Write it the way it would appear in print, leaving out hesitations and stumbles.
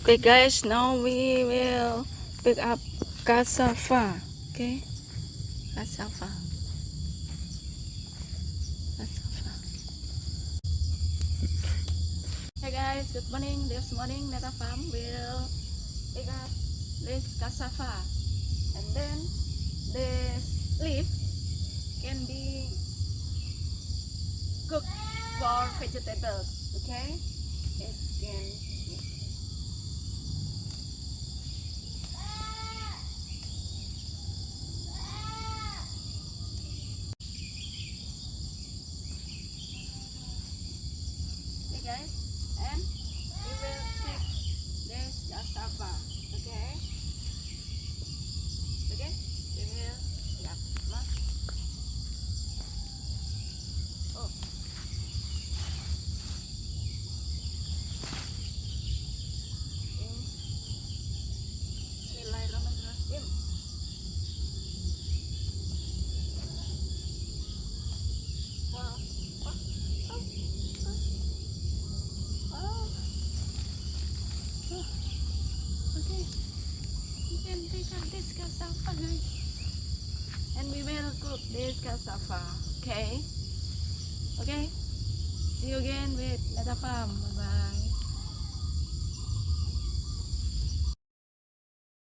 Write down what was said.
Okay guys, now we will pick up cassava. Okay, cassava. Cassava. Hey guys, good morning. This morning Neta Farm will pick up this cassava, and then this leaf can be cooked for vegetables. Okay, it can. Okay guys, and we will pick this cassava. Okay, okay, we will yeah, oh. Bismillahirrahmanirrahim. Wow. Oh, oh, oh, oh. Okay, we can take up this cassava, guys, and we will cook this cassava. Okay, okay. See you again with Neta Farm. Bye bye.